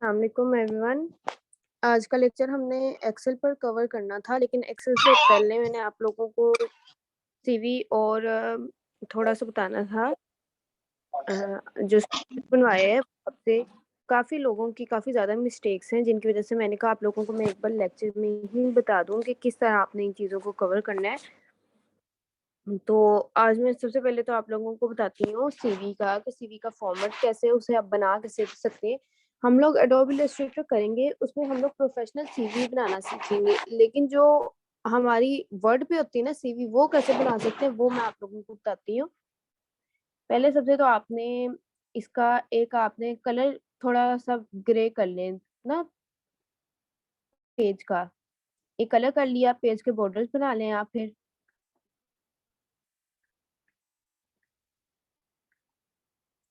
अस्सलामुअलैकुम एवरीवन। आज का लेक्चर हमने एक्सेल पर कवर करना था, लेकिन एक्सेल से पहले मैंने आप लोगों को सीवी और थोड़ा सा बताना था। जो बनवाए हैं आपसे काफ़ी लोगों की काफ़ी ज़्यादा मिस्टेक्स हैं, जिनकी वजह से मैंने कहा आप लोगों को मैं एक बार लेक्चर में ही बता दूं कि किस तरह आपने इन चीज़ों को कवर करना है। तो आज मैं सबसे पहले तो आप लोगों को बताती हूँ सीवी का, कि सीवी का फॉर्मेट कैसे, उसे आप बना कैसे सकते हैं। हम लोग एडोब इलस्ट्रेटर करेंगे, उसमें हम लोग प्रोफेशनल सीवी बनाना सीखेंगे, लेकिन जो हमारी वर्ड पे होती है ना सीवी, वो कैसे बना सकते हैं वो मैं आप लोगों को बताती हूँ। पहले सबसे तो आपने इसका एक आपने कलर थोड़ा सा ग्रे कर लें ना पेज का। एक कलर कर लिया, पेज के बॉर्डर्स बना लें आप। फिर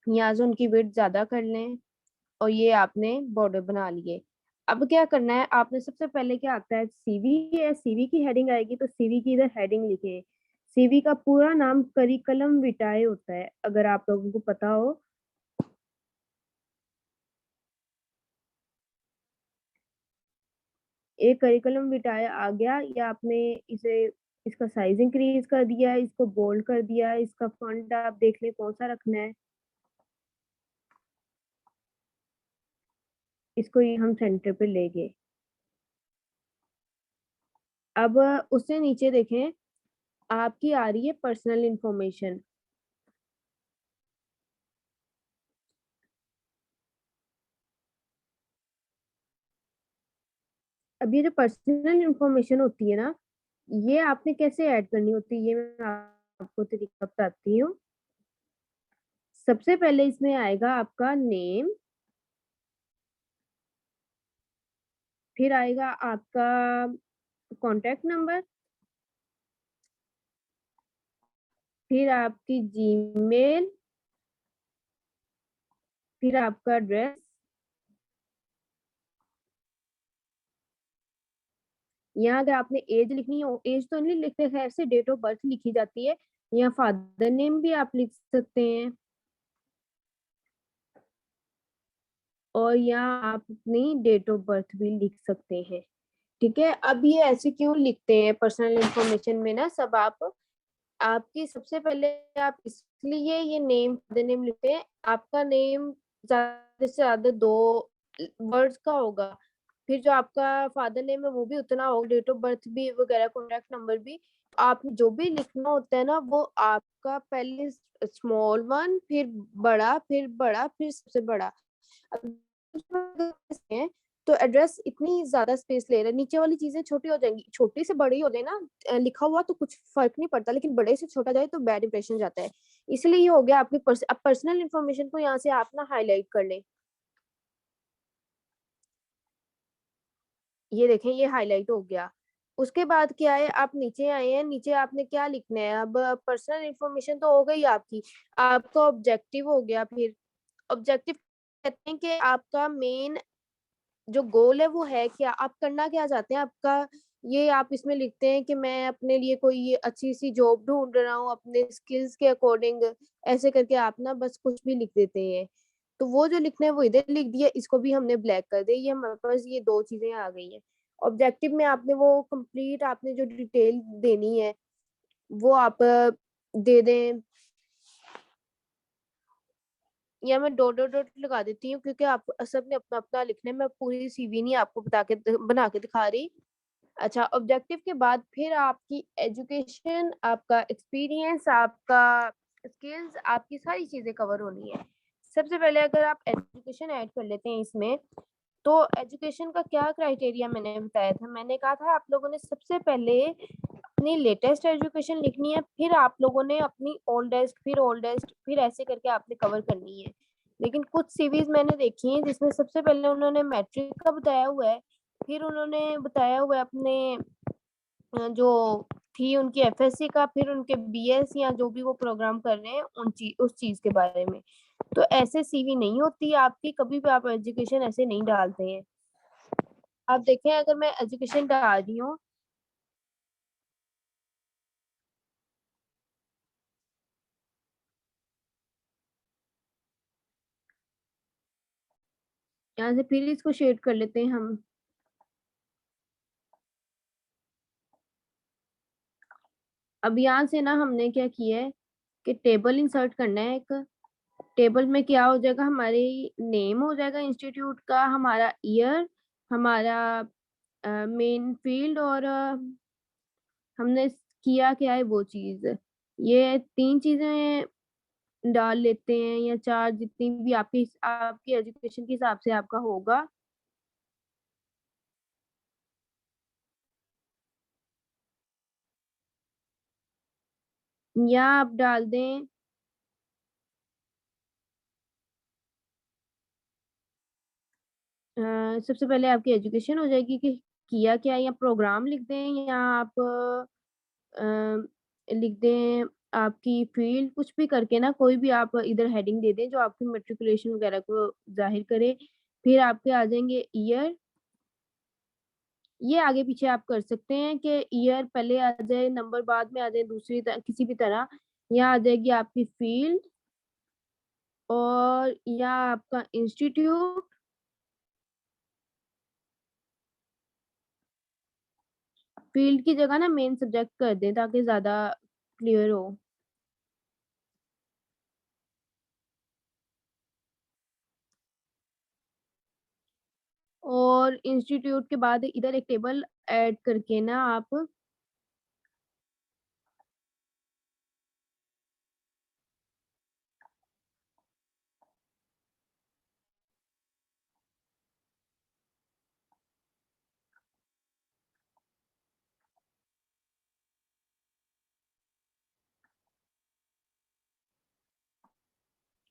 यहाँ से उनकी विड्थ ज्यादा कर लें और ये आपने बॉर्डर बना लिए। अब क्या करना है, आपने सबसे पहले क्या आता है, सीवी है, सीवी की हेडिंग आएगी तो सीवी की इधर हेडिंग लिखे। सीवी का पूरा नाम करिकुलम विटाए होता है, अगर आप लोगों को पता हो। एक करिकुलम विटाए आ गया, या आपने इसे इसका साइज इंक्रीज कर दिया, इसको बोल्ड कर दिया, इसका फॉन्ट आप देख लें कौन सा रखना है। इसको ये हम सेंटर पे ले गए। अब उससे नीचे देखें, आपकी आ रही है पर्सनल इंफॉर्मेशन। अब ये जो पर्सनल इंफॉर्मेशन होती है ना, ये आपने कैसे ऐड करनी होती है, ये मैं आपको तरीका बताती हूँ। सबसे पहले इसमें आएगा आपका नेम, फिर आएगा आपका कॉन्टेक्ट नंबर, फिर आपकी जीमेल, फिर आपका एड्रेस। यहाँ अगर आपने एज लिखनी हो, एज तो नहीं लिखते, खैर से डेट ऑफ बर्थ लिखी जाती है। यहाँ फादर नेम भी आप लिख सकते हैं, और यहाँ आप अपनी डेट ऑफ बर्थ भी लिख सकते हैं। ठीक है, अब ये ऐसे क्यों लिखते हैं पर्सनल इंफॉर्मेशन में ना सब आप, आपकी सबसे पहले आप इसलिए ये नेम फादर नेम लिखते हैं। आपका नेम ज्यादा से ज्यादा 2 वर्ड्स का होगा, फिर जो आपका फादर नेम है वो भी उतना होगा, डेट ऑफ बर्थ भी वगैरह, कॉन्टेक्ट नंबर भी। आप जो भी लिखना होता है ना, वो आपका पहले स्मॉल वन, फिर बड़ा, फिर बड़ा, फिर सबसे बड़ा। अब है तो एड्रेस इतनी ज्यादा स्पेस ले रहा है, नीचे वाली चीजें छोटी हो जाएंगी, छोटी से बड़ी हो जाए ना लिखा हुआ तो कुछ फर्क नहीं पड़ता, लेकिन बड़े से छोटा जाए तो बैड इंप्रेशन जाता है। इसलिए ये हो गया आपकी अब पर्सनल इंफॉर्मेशन को यहाँ से आप ना हाईलाइट कर लें। ये देखें, ये हाईलाइट हो गया। उसके बाद क्या है, आप नीचे आए हैं, नीचे आपने क्या लिखना है, अब पर्सनल इंफॉर्मेशन तो हो गई आपकी। आपका ऑब्जेक्टिव हो गया। फिर ऑब्जेक्टिव कहते हैं कि आपका मेन जो गोल है वो है क्या, आप करना क्या चाहते हैं आपका। ये आप इसमें लिखते हैं कि मैं अपने लिए कोई अच्छी सी जॉब ढूंढ रहा हूँ अपने स्किल्स के अकॉर्डिंग। ऐसे करके आप ना बस कुछ भी लिख देते हैं। तो वो जो लिखना है वो इधर लिख दिया, इसको भी हमने ब्लैक कर दिया। ये हमारे पास ये 2 चीजें आ गई हैं। ऑब्जेक्टिव में आपने वो कंप्लीट आपने जो डिटेल देनी है वो आप दे दें, या मैं डॉट डॉट डॉट लगा देती हूँ, क्योंकि आप सबने अपना अपना लिखना है, मैं पूरी सीवी नहीं आपको बना के दिखा रही। अच्छा, ऑब्जेक्टिव के बाद फिर आपकी एजुकेशन, आपका एक्सपीरियंस, आपका स्किल्स, आपकी सारी चीजें कवर होनी है। सबसे पहले अगर आप एजुकेशन ऐड कर लेते हैं इसमें, तो एजुकेशन का क्या क्राइटेरिया मैंने बताया था, मैंने कहा था आप लोगों ने सबसे पहले अपनी लेटेस्ट एजुकेशन लिखनी है, फिर आप लोगों ने अपनी ओल्डेस्ट, फिर ओल्डेस्ट, फिर ऐसे करके आपने कवर करनी है। लेकिन कुछ सीवीज मैंने देखी हैं जिसमें सबसे पहले उन्होंने मैट्रिक का बताया हुआ है, फिर उन्होंने बताया हुआ है अपने जो थी उनकी एफएससी का, फिर उनके बीएस या जो भी वो प्रोग्राम कर रहे हैं उस चीज के बारे में। तो ऐसे सीवी नहीं होती आपकी, कभी भी आप एजुकेशन ऐसे नहीं डालते हैं। आप देखें, अगर मैं एजुकेशन डाल रही हूँ, यहाँ से फिर इसको शेड कर लेते हैं हम। अब यहाँ से ना हमने क्या किया है कि टेबल इंसर्ट करना है एक। टेबल में क्या हो जाएगा, हमारे नेम हो जाएगा इंस्टीट्यूट का, हमारा ईयर, हमारा मेन फील्ड, और हमने किया क्या है वो चीज। ये 3 चीजें डाल लेते हैं, या 4, जितनी भी आपकी एजुकेशन के हिसाब से आपका होगा। या आप डाल दें सबसे पहले आपकी एजुकेशन हो जाएगी कि किया क्या है, या प्रोग्राम लिख दें, या आप लिख दें आपकी फील्ड, कुछ भी करके ना कोई भी आप इधर हेडिंग दे दें जो आपकी मेट्रिकुलेशन वगैरह को जाहिर करे। फिर आपके आ जाएंगे ईयर। ये आगे पीछे आप कर सकते हैं कि ईयर पहले आ जाए, नंबर बाद में आ जाए, किसी भी तरह। यहाँ आ जाएगी आपकी फील्ड, और या आपका इंस्टीट्यूट। फील्ड की जगह ना मेन सब्जेक्ट कर दें ताकि ज्यादा क्लियर हो। और इंस्टीट्यूट के बाद इधर एक टेबल ऐड करके ना आप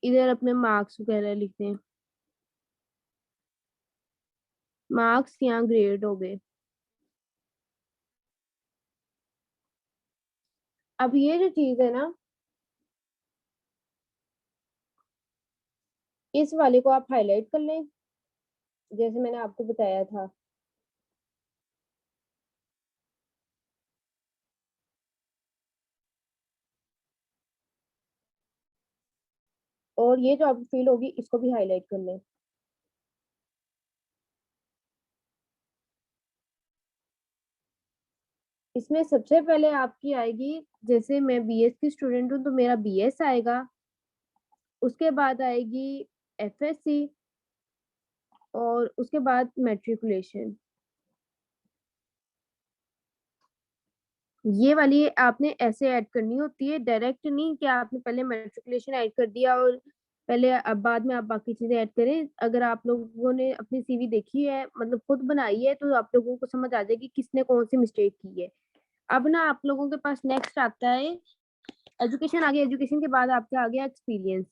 इधर अपने मार्क्स वगैरह लिख दें। मार्क्स यहाँ ग्रेड हो गए। अब ये जो चीज है ना, इस वाले को आप हाईलाइट कर लें जैसे मैंने आपको बताया था। और ये जो आपकी फील होगी इसको भी हाईलाइट कर लें। इसमें सबसे पहले आपकी आएगी, जैसे मैं बीएस की स्टूडेंट हूँ तो मेरा बीएस आएगा। उसके बाद आएगी एफएससी, और उसके बाद मैट्रिकुलेशन। ये वाली आपने ऐसे ऐड करनी होती है, डायरेक्ट नहीं कि आपने पहले मैट्रिकुलेशन ऐड कर दिया और पहले अब बाद में आप बाकी चीजें ऐड करें। अगर आप लोगों ने अपनी सीवी देखी है, मतलब खुद बनाई है, तो आप लोगों को समझ आ जाएगी किसने कौन सी मिस्टेक की है। अब ना आप लोगों के पास नेक्स्ट आता है एजुकेशन। आगे एजुकेशन के बाद आपका आ गया एक्सपीरियंस।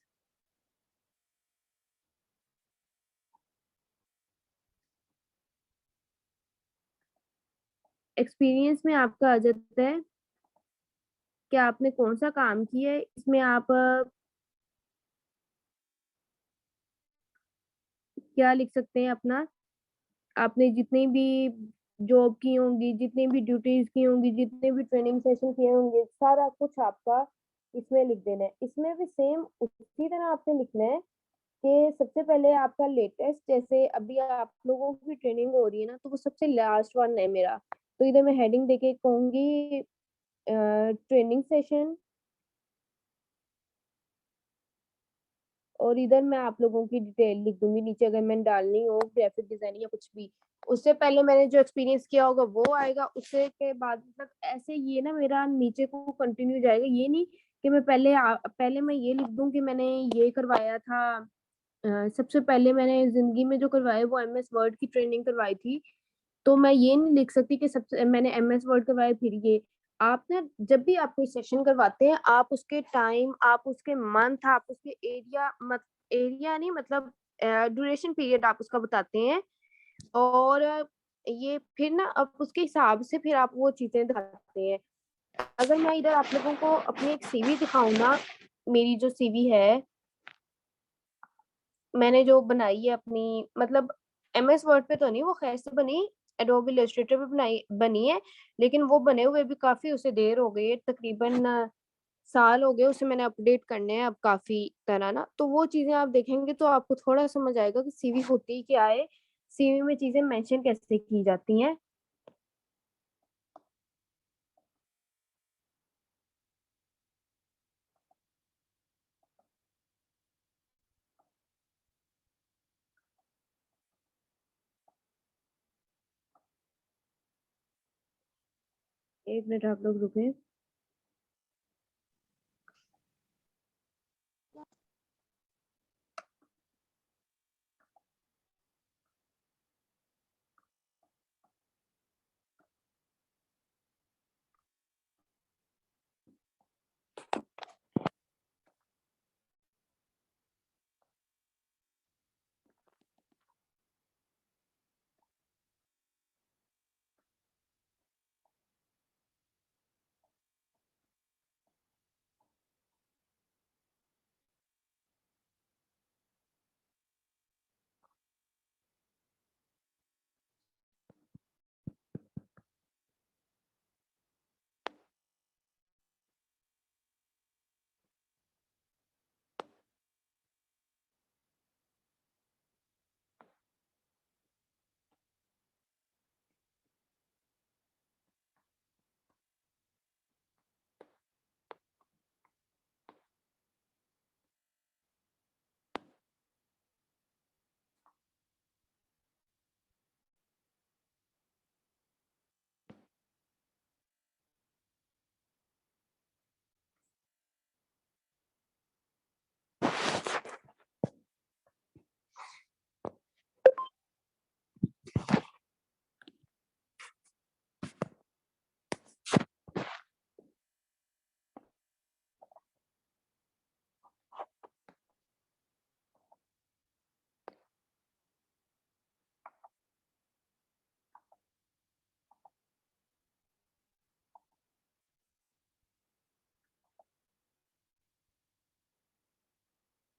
एक्सपीरियंस में आपका आ जाता है कि आपने कौन सा काम किया है। इसमें आप क्या लिख सकते हैं अपना, आपने जितनी भी जॉब की होंगी, जितनी भी ड्यूटीज की होंगी, जितने भी ट्रेनिंग सेशन किए होंगे, सारा कुछ आपका इसमें लिख देना है। इसमें भी सेम उसी तरह आपने लिखना है कि सबसे पहले आपका लेटेस्ट, जैसे अभी आप लोगों की ट्रेनिंग हो रही है ना, तो वो सबसे लास्ट वन है मेरा। तो इधर मैं हेडिंग देके कहूंगी ट्रेनिंग सेशन, और इधर मैं आप लोगों की डिटेल लिख दूंगी नीचे अगर मैंने डालनी हो, ग्राफिक डिजाइनिंग या कुछ भी। उससे पहले मैंने जो एक्सपीरियंस किया होगा वो आएगा, उससे के बाद मतलब ऐसे ये ना मेरा नीचे को कंटिन्यू जाएगा। ये नहीं कि मैं पहले मैं ये लिख दूं कि मैंने ये करवाया था। सबसे पहले मैंने जिंदगी में जो करवाया वो एमएस वर्ड की ट्रेनिंग करवाई थी। तो मैं ये नहीं लिख सकती कि सबसे मैंने एमएस वर्ड करवाया फिर ये। आप ना जब भी आप कोई सेशन करवाते हैं, आप उसके टाइम, आप उसके मंथ, आप उसके एरिया नहीं मतलब ड्यूरेशन पीरियड आप उसका बताते हैं। और ये फिर ना अब उसके हिसाब से फिर आप वो चीजें दिखाते हैं। अगर मैं इधर आप लोगों को अपनी एक सीवी दिखाऊं ना, मेरी जो सीवी है मैंने जो बनाई है अपनी, मतलब एमएस वर्ड पे तो नहीं, वो खैर से बनी, एडोबी इलस्ट्रेटर पे बनाई बनी है। लेकिन वो बने हुए भी काफी उसे देर हो गई है, तकरीबन साल हो गए उसे मैंने अपडेट करने हैं अब काफ़ी तरह ना, तो वो चीज़ें आप देखेंगे तो आपको थोड़ा समझ आएगा कि सीवी होती क्या है, सीवी में चीज़ें मेंशन कैसे की जाती हैं। 1 मिनट आप लोग रुकें।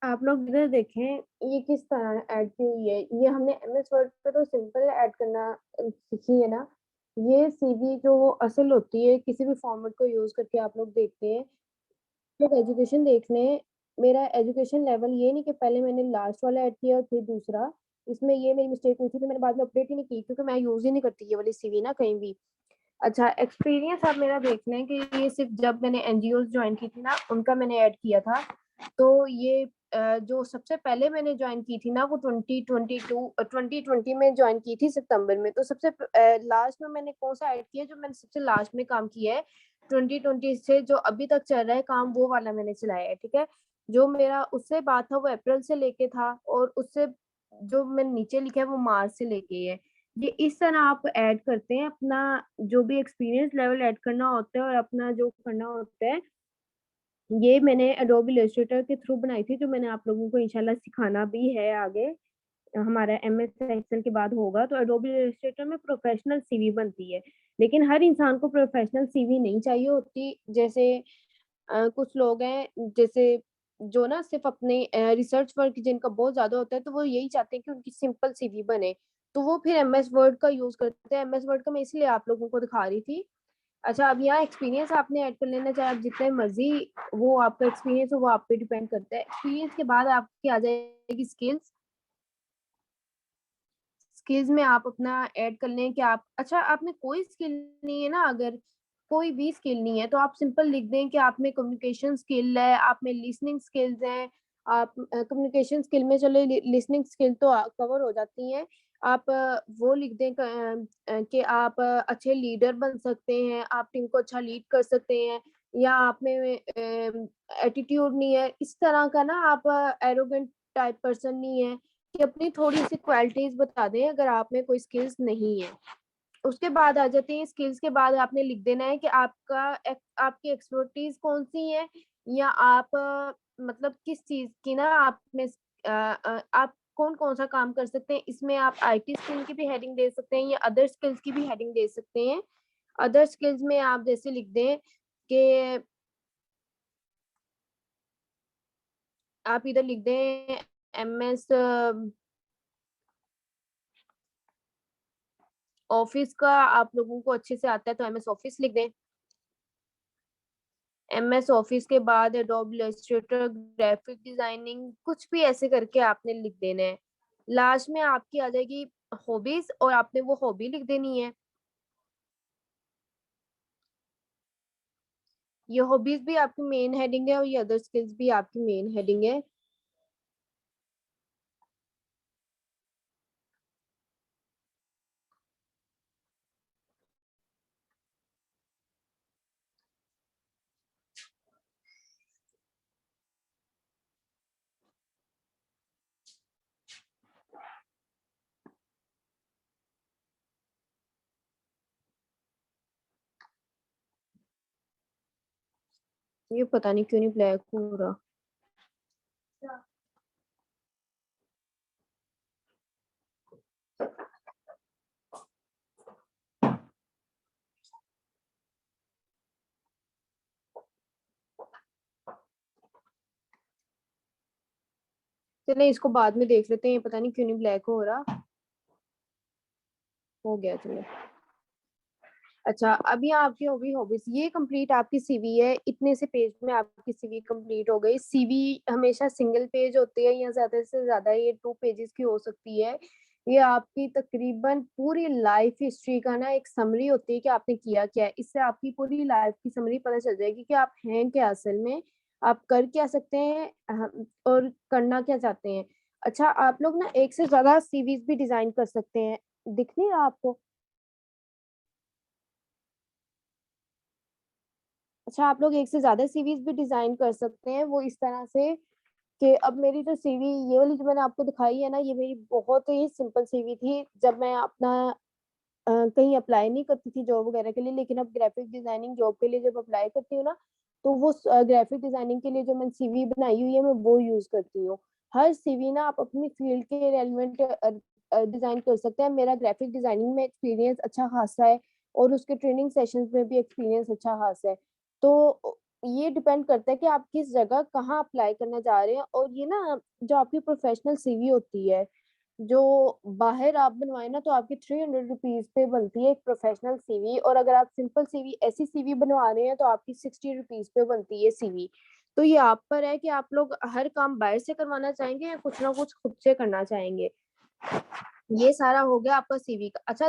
आप लोग इधर देखें, ये किस तरह ऐड की हुई है। ये हमने एमएस वर्ड पे तो सिंपल ऐड करना सीखी है ना। ये सीवी जो असल होती है, किसी भी फॉर्मेट को यूज़ करके आप लोग देखते हैं। लोग एजुकेशन देख लें, मेरा एजुकेशन लेवल ये नहीं कि पहले मैंने लास्ट वाला ऐड किया और फिर दूसरा। इसमें ये मेरी मिस्टेक हुई थी, तो मैंने बाद में अपडेट ही नहीं की क्योंकि मैं यूज़ ही नहीं करती ये वाली सीवी ना कहीं भी। अच्छा, एक्सपीरियंस आप मेरा देख लें कि ये सिर्फ़ जब मैंने एनजीओज़ जॉइन की थी ना, उनका मैंने ऐड किया था। तो ये जो सबसे पहले मैंने जॉइन की थी ना, वो 2020 में जॉइन की थी सितंबर में। तो सबसे लास्ट में मैंने कौन-सा ऐड किया, जो मैंने सबसे लास्ट में काम किया है, 2020 से जो अभी तक चल रहा है काम, वो वाला मैंने चलाया है, ठीक है? जो मेरा उससे बात था, वो अप्रैल से लेके था और उससे जो मैंने नीचे लिखा है, वो मार्च से लेके है। ये इस तरह आप ऐड करते हैं, अपना जो भी एक्सपीरियंस लेवल ऐड करना होता है और अपना जो करना होता है, ये मैंने एडोबी इलस्ट्रेटर के थ्रू बनाई थी, जो मैंने आप लोगों को इंशाल्लाह सिखाना भी है आगे। हमारा एमएस एक्सेल के बाद होगा, तो एडोबी इलस्ट्रेटर में प्रोफेशनल सीवी बनती है। लेकिन हर इंसान को प्रोफेशनल सीवी नहीं चाहिए होती, जैसे कुछ लोग हैं, जैसे जो ना सिर्फ़ अपने रिसर्च वर्क जिनका बहुत ज़्यादा होता है, तो वो यही चाहते हैं कि उनकी सिंपल सीवी बने। तो वो फिर एमएस वर्ड का यूज़ करते हैं। एमएस वर्ड का मैं इसलिए आप लोगों को दिखा रही थी। अच्छा, अब यहाँ एक्सपीरियंस आपने ऐड कर लेना, चाहे आप जितने मर्ज़ी, वो आपका एक्सपीरियंस हो, वो आप पे डिपेंड करता है। एक्सपीरियंस के बाद आपकी आ जाएगी स्किल्स। स्किल्स में आप अपना ऐड कर लें कि आप, अच्छा, आप में कोई स्किल नहीं है ना, अगर कोई भी स्किल नहीं है, तो आप सिंपल लिख दें कि आप में कम्युनिकेशन स्किल है, आप में लिसनिंग स्किल्स हैं। आप कम्युनिकेशन स्किल में चलो, लिसनिंग स्किल तो कवर हो जाती हैं। आप वो लिख दें कि आप अच्छे लीडर बन सकते हैं, आप टीम को अच्छा लीड कर सकते हैं, या आप में एटीट्यूड नहीं है, इस तरह का ना, आप एरोगेंट टाइप पर्सन नहीं है, कि अपनी थोड़ी-सी क्वालिटीज़ बता दें अगर आप में कोई स्किल्स नहीं है। उसके बाद आ जाते हैं स्किल्स के बाद आपने लिख देना है कि आपकी एक्सपर्टीज़ कौन-सी है, या आप मतलब किस चीज़ की ना आप में आप कौन-कौन सा काम कर सकते हैं। इसमें आप आईटी स्किल की भी हेडिंग दे सकते हैं या अदर स्किल्स की भी हेडिंग दे सकते हैं। अदर स्किल्स में आप जैसे लिख दें कि आप इधर लिख दें एमएस ऑफिस का आप लोगों को अच्छे से आता है, तो एमएस ऑफिस लिख दें। MS ऑफिस के बाद एडोब इलस्ट्रेटर, ग्राफिक डिजाइनिंग, कुछ भी ऐसे करके आपने लिख देना है। लास्ट में आपकी आ जाएगी हॉबीज और आपने वो हॉबी लिख देनी है। ये हॉबीज भी आपकी मेन हेडिंग है और ये अदर स्किल्स भी आपकी मेन हेडिंग है। ये पता नहीं क्यों नहीं ब्लैक हो रहा। चले इसको बाद में देख लेते हैं, पता नहीं क्यों नहीं ब्लैक हो रहा। हो गया चलो। अच्छा, अभी आपकी होगी हॉबीज, ये कंप्लीट आपकी सीवी है। इतने से पेज में आपकी सीवी कंप्लीट हो गई। सीवी हमेशा सिंगल पेज होती है या ज्यादा से ज्यादा ये 2 पेजेस की हो सकती है। ये आपकी तकरीबन पूरी लाइफ हिस्ट्री का ना एक समरी होती है कि आपने किया क्या है। इससे आपकी पूरी लाइफ की समरी पता चल जाएगी कि आप हैं क्या असल में, आप कर क्या सकते हैं, और करना क्या चाहते हैं। अच्छा, आप लोग ना एक से ज्यादा सीवीज भी डिजाइन कर सकते हैं। दिख नहीं रहा आपको? अच्छा, आप लोग एक से ज्यादा सीवीज भी डिजाइन कर सकते हैं। वो इस तरह से कि अब मेरी जो सीवी ये वाली जो मैंने आपको दिखाई है ना, ये मेरी बहुत ही सिंपल सीवी थी जब मैं अपना कहीं अप्लाई नहीं करती थी जॉब वगैरह के लिए। लेकिन अब ग्राफिक डिजाइनिंग जॉब के लिए जब अप्लाई करती हूँ ना, तो वो ग्राफिक डिजाइनिंग के लिए जो मैंने सीवी बनाई हुई है मैं वो यूज करती हूँ। हर सीवी ना आप अपनी फील्ड के रेलिवेंट डिजाइन कर सकते हैं। मेरा ग्राफिक डिजाइनिंग में एक्सपीरियंस अच्छा खासा है और उसके ट्रेनिंग सेशंस में भी एक्सपीरियंस अच्छा खासा है। तो ये डिपेंड करता है कि आप किस जगह कहाँ अप्लाई करना चाह रहे हैं। और ये ना जो आपकी प्रोफेशनल सीवी होती है, जो बाहर आप बनवाए ना, तो आपकी 300 रुपीज पे बनती है एक प्रोफेशनल सीवी। और अगर आप सिंपल सीवी ऐसी सीवी बनवा रहे हैं तो आपकी 60 रुपीज पे बनती है सीवी। तो ये आप पर है कि आप लोग हर काम बाहर से करवाना चाहेंगे या कुछ ना कुछ खुद से करना चाहेंगे। ये सारा हो गया आपका सीवी का। अच्छा,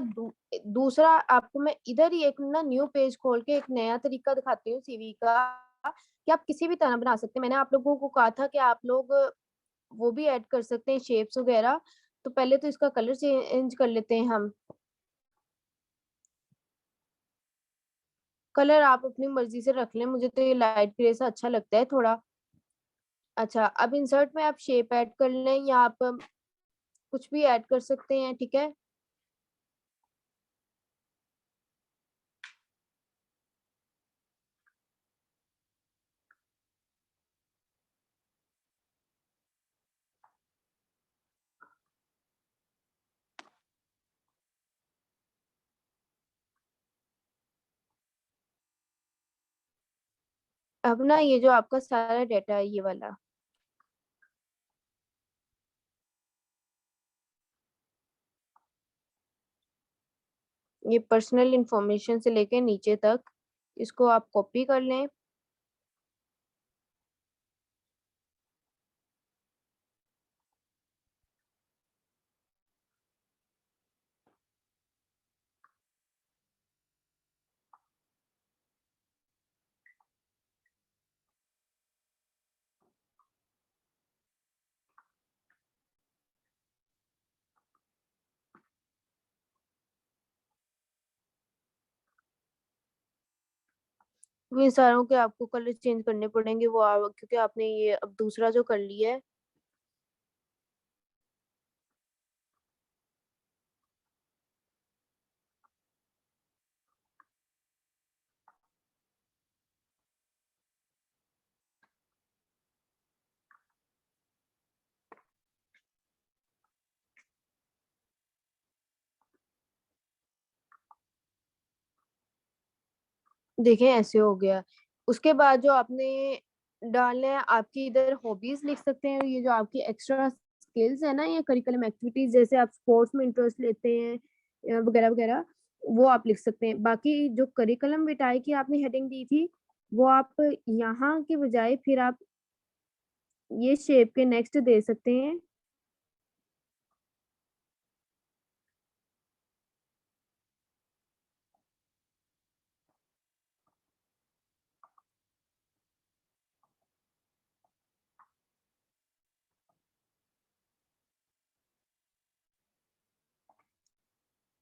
दूसरा आपको मैं इधर ही एक ना न्यू पेज खोल के एक नया तरीका दिखाती हूँ सीवी का, कि आप किसी भी तरह बना सकते हैं। मैंने आप लोगों को कहा था कि आप लोग वो भी ऐड कर सकते हैं शेप्स वगैरह। तो पहले तो इसका कलर चेंज कर लेते हैं हम। कलर आप अपनी मर्जी से रख लें, मुझे तो ये लाइट ग्रे सा अच्छा लगता है थोड़ा। अच्छा, अब इंसर्ट में आप शेप ऐड कर लें या आप कुछ भी ऐड कर सकते हैं, ठीक है। अब ना ये जो आपका सारा डेटा है ये वाला, ये पर्सनल इंफॉर्मेशन से लेके नीचे तक, इसको आप कॉपी कर लें। वो इन सारों के आपको कलर चेंज करने पड़ेंगे, वो क्योंकि आपने ये अब दूसरा जो कर लिया है। देखें ऐसे हो गया। उसके बाद जो आपने डालना है, आपकी इधर हॉबीज लिख सकते हैं। ये जो आपकी एक्स्ट्रा स्किल्स है ना, ये करिकुलम एक्टिविटीज, जैसे आप स्पोर्ट्स में इंटरेस्ट लेते हैं वगैरह वगैरह, वो आप लिख सकते हैं। बाकी जो करिकुलम विटाई की आपने हेडिंग दी थी, वो आप यहाँ के बजाय फिर आप ये शेप के नेक्स्ट दे सकते हैं।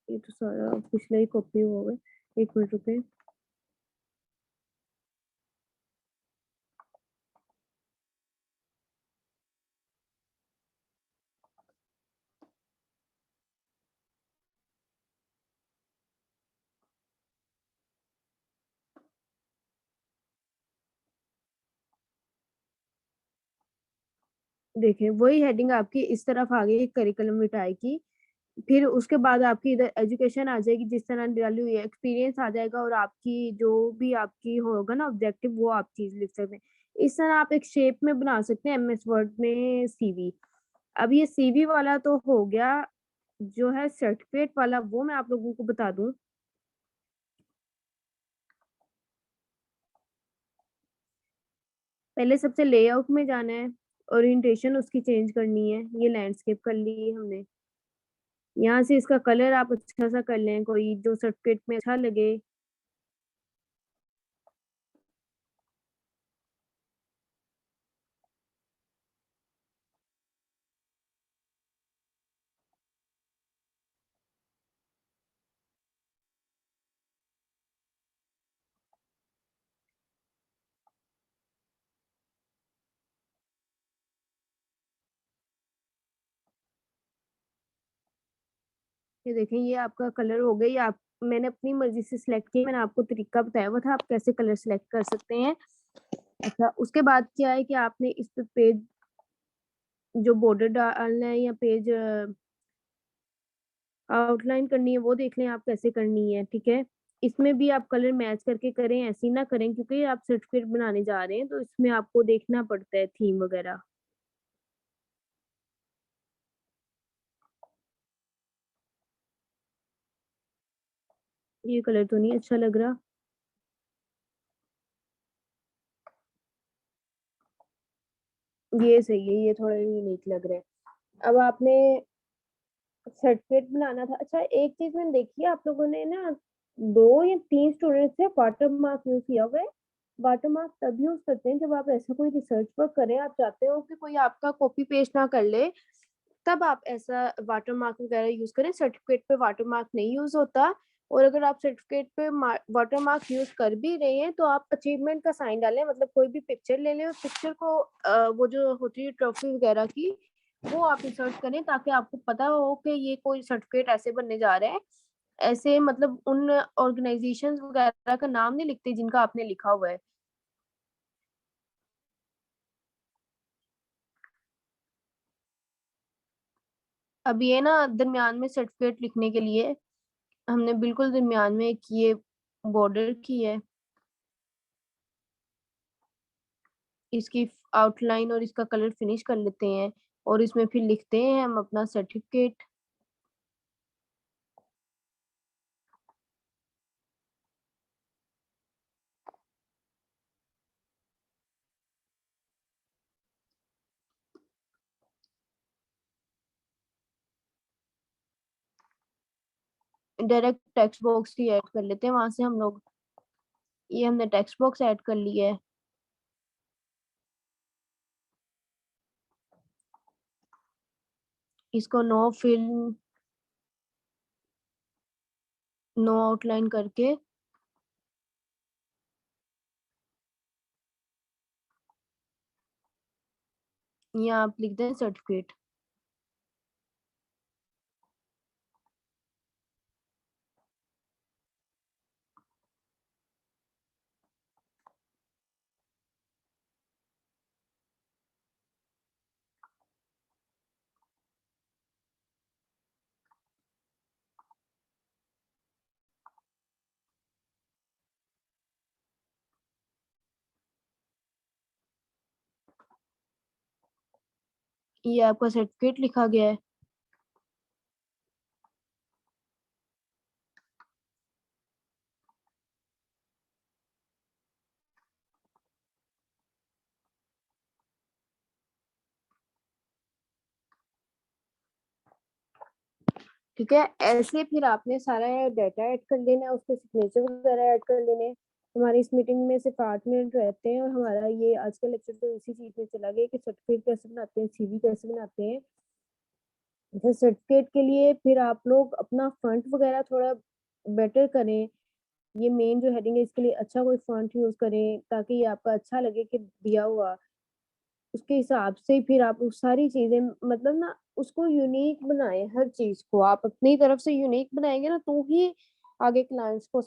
ये तो सारा पिछला ही कॉपी हो गया। 1 मिनट रुकिए। देखिए, वही हेडिंग आपकी इस तरफ आ गई करिकुलम विटाए की। फिर उसके बाद आपकी इधर एजुकेशन आ जाएगी, जिस तरह डाली हुई है, एक्सपीरियंस आ जाएगा और आपकी जो भी आपकी होगा ना ऑब्जेक्टिव, वो आप चीज़ लिख सकते हैं। इस तरह आप एक शेप में बना सकते हैं एमएस वर्ड में सीवी। अब ये सीवी वाला तो हो गया, जो है सर्टिफिकेट वाला वो मैं आप लोगों को बता दूँ। पहले सबसे लेआउट में जाना है, ओरिएंटेशन उसकी चेंज करनी है, ये लैंडस्केप कर ली है हमने। यहाँ से इसका कलर आप अच्छा-सा कर लें, कोई जो सर्टिफिकेट में अच्छा लगे। ये देखें, ये आपका कलर हो गई। आप मैंने अपनी मर्ज़ी से सिलेक्ट किया, मैंने आपको तरीका बताया हुआ था, आप कैसे कलर सिलेक्ट कर सकते हैं। अच्छा, उसके बाद क्या है कि आपने इस पे पेज जो बॉर्डर डालना है या पेज आउटलाइन करनी है, वो देख लें आप कैसे करनी है, ठीक है? इसमें भी आप कलर मैच करके करें, ऐसे ही ना करें क्योंकि आप सर्टिफिकेट बनाने जा रहे हैं, तो इसमें आपको देखना पड़ता है थीम वगैरह। ये कलर तो नहीं अच्छा लग रहा। ये सही है, ये थोड़ा यूनिक लग रहा है। अब आपने सर्टिफिकेट बनाना था। अच्छा, एक चीज़ मैंने देखी है, आप लोगों ने ना 2 या 3 स्टूडेंट्स से वाटर मार्क यूज़ किया हुआ है। वाटर मार्क तब यूज़ करते हैं जब आप ऐसा कोई रिसर्च वर्क कर रहे हैं, आप चाहते हो कि कोई आपका कॉपी पेस्ट ना कर ले, तब आप ऐसा वाटर मार्क वगैरह यूज़ करें। सर्टिफिकेट पे वाटर मार्क नहीं यूज़ होता। और अगर आप सर्टिफिकेट पे वाटर मार्क यूज़ कर भी रहे हैं, तो आप अचीवमेंट का साइन डालें, मतलब कोई भी पिक्चर ले लें, उस पिक्चर को वो जो होती है ट्रॉफी वगैरह की, वो आप इंसर्ट करें ताकि आपको पता हो कि ये कोई सर्टिफिकेट ऐसे बनने जा रहे हैं। ऐसे मतलब उन ऑर्गनाइज़ेशंस वगैरह का नाम नहीं लिखते जिनका आपने लिखा हुआ है। अब ये ना दरमियान में सर्टिफिकेट लिखने के लिए हमने बिल्कुल दरमियान में एक ये बॉर्डर की है। इसकी आउटलाइन और इसका कलर फिनिश कर लेते हैं और इसमें फिर लिखते हैं हम अपना सर्टिफिकेट। डायरेक्ट टेक्स्ट बॉक्स ही ऐड कर लेते हैं वहां से हम लोग। ये हमने टेक्स्ट बॉक्स ऐड कर लिया है। इसको नो फिल नो आउटलाइन करके यहाँ आप लिख दें सर्टिफिकेट। ये आपका सर्टिफिकेट लिखा गया है। ठीक है। ऐसे फिर आपने सारा डाटा ऐड कर लेना है, उसके सिग्नेचर वगैरह ऐड कर लेने। हमारी इस मीटिंग में सिर्फ 8 मिनट रहते हैं और हमारा ये आज का लेक्चर तो इसी चीज में चला गया कि सर्टिफिकेट कैसे बनाते हैं, सीवी कैसे बनाते हैं। फिर सर्टिफिकेट के लिए फिर आप लोग अपना फॉन्ट वगैरह थोड़ा बेटर करें। ये मेन जो हेडिंग है इसके लिए अच्छा कोई फॉन्ट यूज करें ताकि ये आपका अच्छा लगे कि दिया हुआ। उसके हिसाब से फिर आप वो सारी चीजें मतलब ना उसको यूनिक बनाए। हर चीज को आप अपनी तरफ से यूनिक बनाएंगे ना तो ही आगे क्लाइंट्स को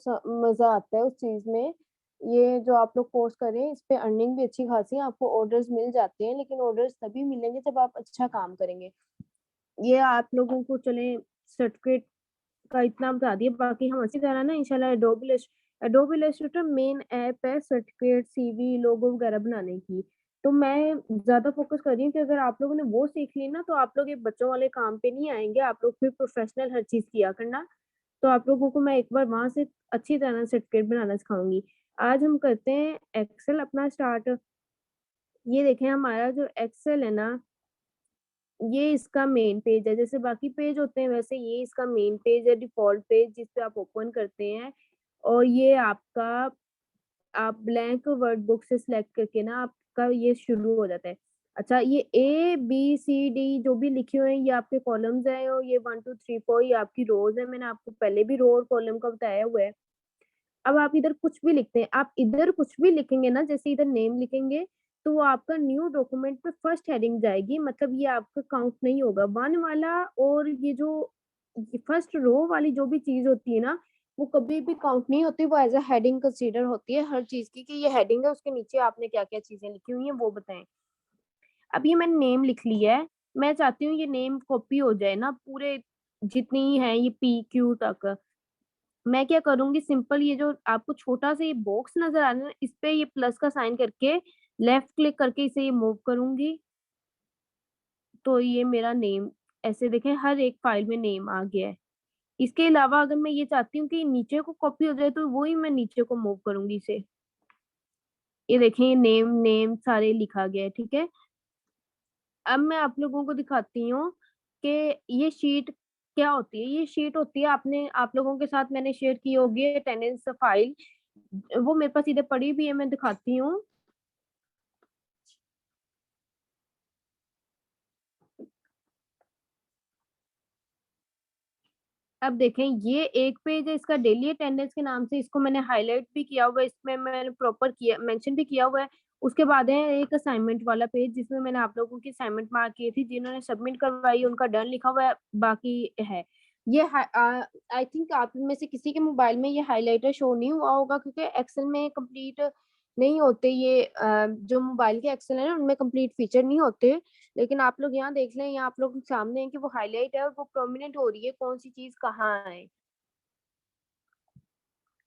मजा आता है उस चीज में। ये जो आप लोग कोर्स करें इस पे अर्निंग भी अच्छी खासी है, आपको ऑर्डर्स मिल जाते हैं, लेकिन ऑर्डर्स तभी मिलेंगे जब आप अच्छा काम करेंगे। ये आप लोगों को चले सर्टिफिकेट का इतना बता दिया, बाकी हम इसी तरह ना इंशाल्लाह एडोब इलस्ट्रेटर मेन ऐप है सर्टिफिकेट, सीवी, लोगो वगैरह बनाने की। तो मैं ज्यादा फोकस कर रही हूँ कि अगर आप लोगों ने वो सीख ली ना तो आप लोग ये बच्चों वाले काम पे नहीं आएंगे, आप लोग फिर प्रोफेशनल हर चीज किया करना। तो आप लोगों को मैं एक बार वहां से अच्छी तरह सर्टिफिकेट बनाना सिखाऊंगी। आज हम करते हैं एक्सेल अपना स्टार्ट। ये देखें हमारा जो एक्सेल है ना, ये इसका मेन पेज है। जैसे बाकी पेज होते हैं वैसे ये इसका मेन पेज है, डिफॉल्ट पेज जिस पे आप ओपन करते हैं। और ये आपका आप ब्लैंक वर्ड बुक से सिलेक्ट करके ना आपका ये शुरू हो जाता है। अच्छा, ये ABCD जो भी लिखे हुए हैं ये आपके कॉलम्स हैं और ये 1 2 3 4 ये आपकी रोज है। मैंने आपको पहले भी रो और कॉलम का बताया हुआ है। अब आप इधर कुछ भी लिखते हैं, आप इधर कुछ भी लिखेंगे ना, जैसे इधर नेम लिखेंगे तो वो आपका न्यू डॉक्यूमेंट पे फर्स्ट हेडिंग जाएगी, मतलब ये आपका काउंट नहीं होगा वन वाला। और ये जो फर्स्ट रो वाली जो भी चीज होती है ना वो कभी भी काउंट नहीं होती, वो एज अ हेडिंग कंसीडर होती है हर चीज की कि ये हेडिंग है, उसके नीचे आपने क्या क्या चीजें लिखी हुई हैं वो बताएं। अब ये मैंने नेम लिख लिया है, मैं चाहती हूँ ये नेम कॉपी हो जाए ना पूरे जितनी है ये PQ तक। मैं क्या करूंगी, सिंपल ये जो आपको छोटा सा ये बॉक्स नजर आ रहा है ना, इस पे ये प्लस का साइन करके लेफ्ट क्लिक करके इसे ये मूव करूंगी तो ये मेरा नेम ऐसे देखें हर एक फाइल में नेम आ गया है। इसके अलावा अगर मैं ये चाहती हूँ कि नीचे को कॉपी हो जाए तो वो ही मैं नीचे को मूव करूंगी इसे। ये देखें ये नेम नेम सारे लिखा गया है, ठीक है। अब मैं आप लोगों को दिखाती हूँ कि ये शीट क्या होती है। ये शीट होती है, आपने आप लोगों के साथ मैंने शेयर की होगी अटेंडेंस फाइल, वो मेरे पास इधर पड़ी भी है, मैं दिखाती हूँ। अब देखें ये एक पेज है इसका डेली अटेंडेंस के नाम से, इसको मैंने हाईलाइट भी किया हुआ है, इसमें मैंने प्रॉपर किया मेंशन भी किया हुआ है। उसके बाद है एक असाइनमेंट वाला पेज जिसमें मैंने आप लोगों की असाइनमेंट मार्क की थी, जिन्होंने सबमिट करवाई उनका डन लिखा हुआ है, बाकी है। ये आई थिंक आप में से किसी के मोबाइल में ये हाईलाइटर शो नहीं हुआ होगा क्योंकि एक्सेल में कंप्लीट नहीं होते ये जो मोबाइल के एक्सेल है ना उनमें कंप्लीट फीचर नहीं होते। लेकिन आप लोग यहाँ देख लें, यहाँ आप लोग सामने है कि वो हाईलाइट है और वो प्रोमिनेंट हो रही है कौन सी चीज कहाँ है।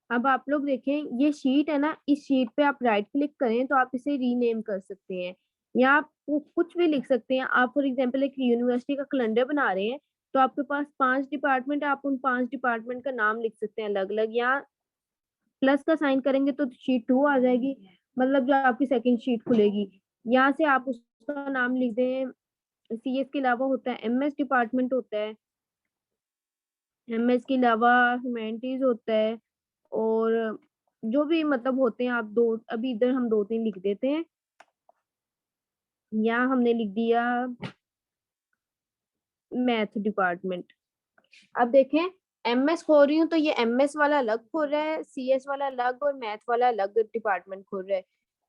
अब आप लोग देखें ये शीट है ना, इस शीट पे आप राइट क्लिक करें तो आप इसे रीनेम कर सकते हैं या आप कुछ भी लिख सकते हैं। आप फॉर एग्जांपल एक यूनिवर्सिटी का कैलेंडर बना रहे हैं तो आपके पास 5 डिपार्टमेंट है, आप उन 5 डिपार्टमेंट का नाम लिख सकते हैं अलग अलग, या प्लस का साइन करेंगे तो शीट 2 आ जाएगी, मतलब जो आपकी सेकंड शीट खुलेगी। यहाँ से आप उसका नाम लिख दें। CS के अलावा होता है MS डिपार्टमेंट होता है, MS के अलावा ह्यूमैनिटीज होता है, और जो भी मतलब होते हैं आप दो अभी इधर हम 2 3 लिख देते हैं। यहाँ हमने लिख दिया मैथ डिपार्टमेंट। अब देखें MS खोल रही हूँ तो ये MS वाला अलग खोल रहा है, CS वाला अलग और मैथ वाला अलग डिपार्टमेंट खोल रहा है।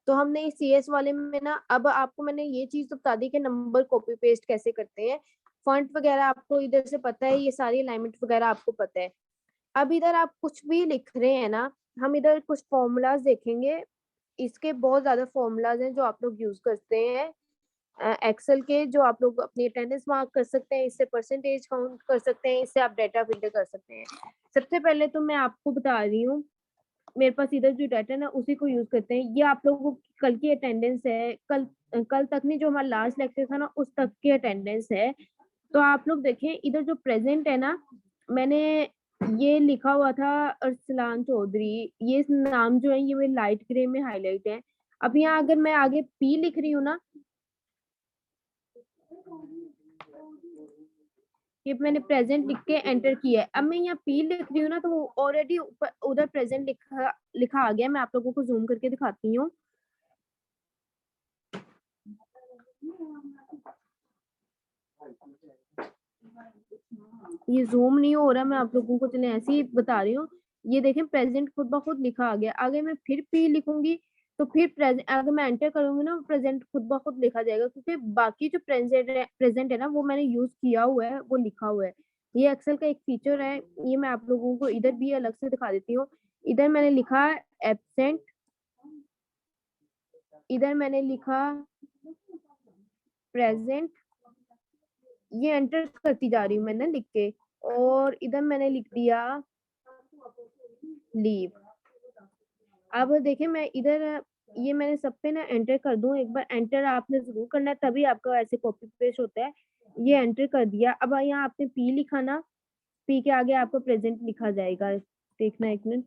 तो हमने इस CS वाले में ना, अब आपको मैंने ये चीज तो बता दी कि नंबर कॉपी पेस्ट कैसे करते हैं, फॉन्ट वगैरह आपको इधर से पता है, ये सारी अलाइनमेंट वगैरह आपको पता है। अब इधर आप कुछ भी लिख रहे हैं ना, हम इधर कुछ फॉर्मूलाज देखेंगे। इसके बहुत ज्यादा फॉर्मूलाज हैं जो आप लोग यूज करते हैं एक्सेल के, जो आप लोग अपनी अटेंडेंस मार्क कर सकते हैं, इससे परसेंटेज काउंट कर सकते हैं, इससे आप डाटा फिल्टर कर सकते हैं। सबसे पहले तो मैं आपको बता रही हूँ, मेरे पास इधर जो डाटा है ना उसी को यूज करते हैं। ये आप लोगों की कल की अटेंडेंस है, कल कल तक नहीं जो हमारा लास्ट लेक्चर था ना उस तक की अटेंडेंस है। तो आप लोग देखें इधर जो प्रेजेंट है ना, मैंने ये लिखा हुआ था अरसलान चौधरी, ये नाम जो है ये मेरे लाइट ग्रे में हाईलाइट है। अब यहाँ अगर मैं आगे P लिख रही हूँ ना, कि मैंने प्रेजेंट लिख के एंटर किया है। अब मैं यहाँ पी लिख रही हूँ ना, तो वो ऑलरेडी उधर प्रेजेंट लिखा आ गया। मैं आप लोगों को जूम करके दिखाती हूँ। ये जूम नहीं हो रहा, मैं आप लोगों को चले ऐसे ही बता रही हूँ। ये देखें प्रेजेंट खुद ब खुद लिखा आ गया। आगे मैं फिर पी लिखूंगी तो फिर प्रेजेंट, अगर मैं एंटर करूंगी ना, प्रेजेंट खुद ब खुद लिखा जाएगा, क्योंकि बाकी जो प्रेजेंट है ना, वो मैंने यूज किया हुआ है, वो लिखा हुआ है। ये एक्सेल का एक फीचर है। ये मैं आप लोगों को इधर भी अलग से दिखा देती हूँ। इधर मैंने लिखा एब्सेंट, इधर मैंने लिखा प्रेजेंट, ये एंटर करती जा रही हूँ मैंने लिख के, और इधर मैंने लिख दिया लीव। अब देखें मैं इधर, ये मैंने सब पे ना एंटर कर दूं, एक बार एंटर आपने जरूर करना है, तभी आपका ऐसे कॉपी पेस्ट होता है। ये एंटर कर दिया। अब यहाँ आपने पी लिखा ना, पी के आगे आपको प्रेजेंट लिखा जाएगा। देखना एक मिनट,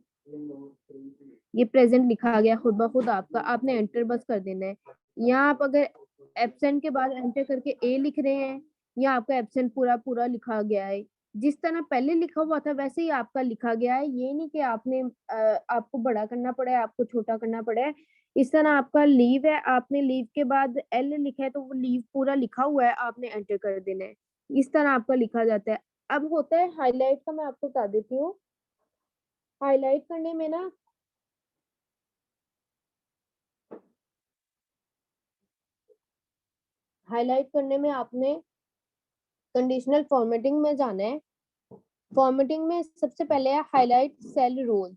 ये प्रेजेंट लिखा आ गया खुद ब खुद आपका, आपने एंटर बस कर देना है। यहाँ आप अगर एब्सेंट के बाद एंटर करके ए लिख रहे हैं, या आपका एब्सेंट पूरा पूरा लिखा गया है। जिस तरह पहले लिखा हुआ था वैसे ही आपका लिखा गया है। ये नहीं कि आपने आपको बड़ा करना पड़ा है, आपको छोटा करना पड़ा है। इस तरह आपका लीव है, आपने लीव के बाद एल लिखा है, तो वो लीव पूरा लिखा हुआ है, आपने एंटर कर देना है। इस तरह आपका लिखा जाता है। अब होता है हाईलाइट का, मैं आपको बता देती हूँ। हाईलाइट करने में ना, हाईलाइट करने में आपने कंडीशनल फॉर्मेटिंग में जाना है। फॉर्मेटिंग में सबसे पहले है हाईलाइट सेल रोल्स।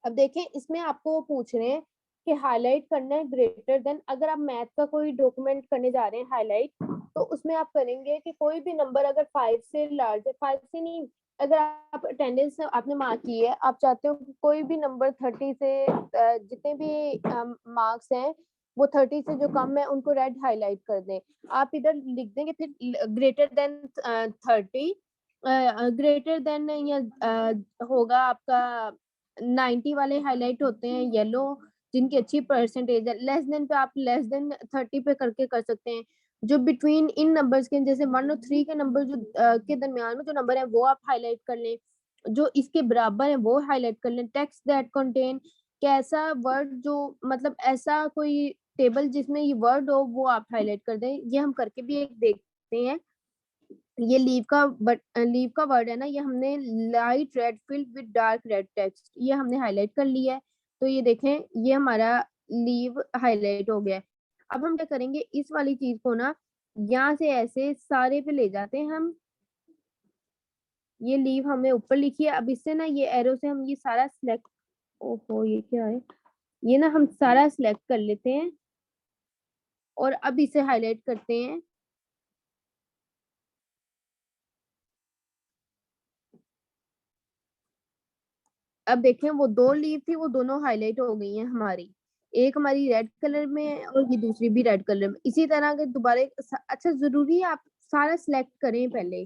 अब देखें इसमें आपको पूछ रहे हैं कि हाईलाइट करना है ग्रेटर देन, अगर आप मैथ का कोई डॉक्यूमेंट करने जा रहे हैं हाईलाइट, तो उसमें आप करेंगे कि कोई भी नंबर अगर 5 से लार्ज है, 5 से नहीं, अगर आप अटेंडेंस आपने मार्क की है, आप चाहते हो कि कोई भी नंबर 30 से जितने भी मार्क्स हैं वो 30 से जो कम है उनको रेड हाईलाइट कर दें। आप इधर लिख देंगे फिर ग्रेटर देन 30, ग्रेटर देन या होगा आपका 90 वाले हाईलाइट होते हैं येलो, जिनकी अच्छी परसेंटेज है। लेस देन पे आप लेस देन 30 पे करके कर सकते हैं। जो बिटवीन इन नंबर्स के, जैसे 1 और 3 के नंबर जो के दरमियान में जो नंबर है वो आप हाईलाइट कर लें। जो इसके बराबर है वो हाईलाइट कर लें। टेक्स्ट दैट कंटेन, कैसा वर्ड जो मतलब ऐसा कोई टेबल जिसमें ये वर्ड हो वो आप हाईलाइट कर दें। ये हम करके भी एक देखते हैं। ये लीव का वर्ड है ना, ये हमने light red filled with dark red text, ये हमने हाईलाइट कर लिया है। तो ये देखें, ये हमारा लीव हाईलाइट हो गया है। अब हम क्या करेंगे, इस वाली चीज को ना यहाँ से ऐसे सारे पे ले जाते हैं हम। ये लीव हमने ऊपर लिखी है। अब इससे ना ये एरो से हम ये सारा सिलेक्ट, ओहो ये क्या है, ये ना हम सारा सिलेक्ट कर लेते हैं और अब इसे हाईलाइट करते हैं। अब देखें वो 2 लीव थी, वो दोनों हाईलाइट हो गई हैं हमारी। एक हमारी रेड कलर में है और ये दूसरी भी रेड कलर में। इसी तरह अगर दोबारा अच्छा जरूरी है आप सारा सिलेक्ट करें पहले,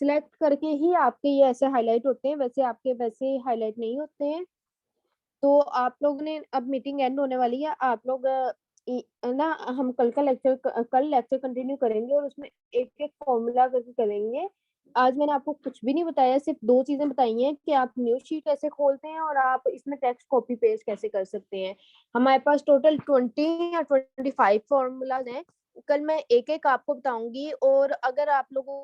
सिलेक्ट करके ही आपके ये ऐसे हाईलाइट होते हैं, वैसे आपके वैसे हाईलाइट नहीं होते हैं। तो आप लोग ने, अब मीटिंग एंड होने वाली है, आप लोग ना हम कल लेक्चर कंटिन्यू करेंगे और उसमें एक एक फॉर्मूला करके करेंगे। आज मैंने आपको कुछ भी नहीं बताया, सिर्फ 2 चीजें बताई हैं कि आप न्यूज शीट कैसे खोलते हैं और आप इसमें टेक्स्ट कॉपी पेस्ट कैसे कर सकते हैं। हमारे पास टोटल 20 या 25 फॉर्मूलाज हैं। कल मैं एक एक आपको बताऊंगी, और अगर आप लोगों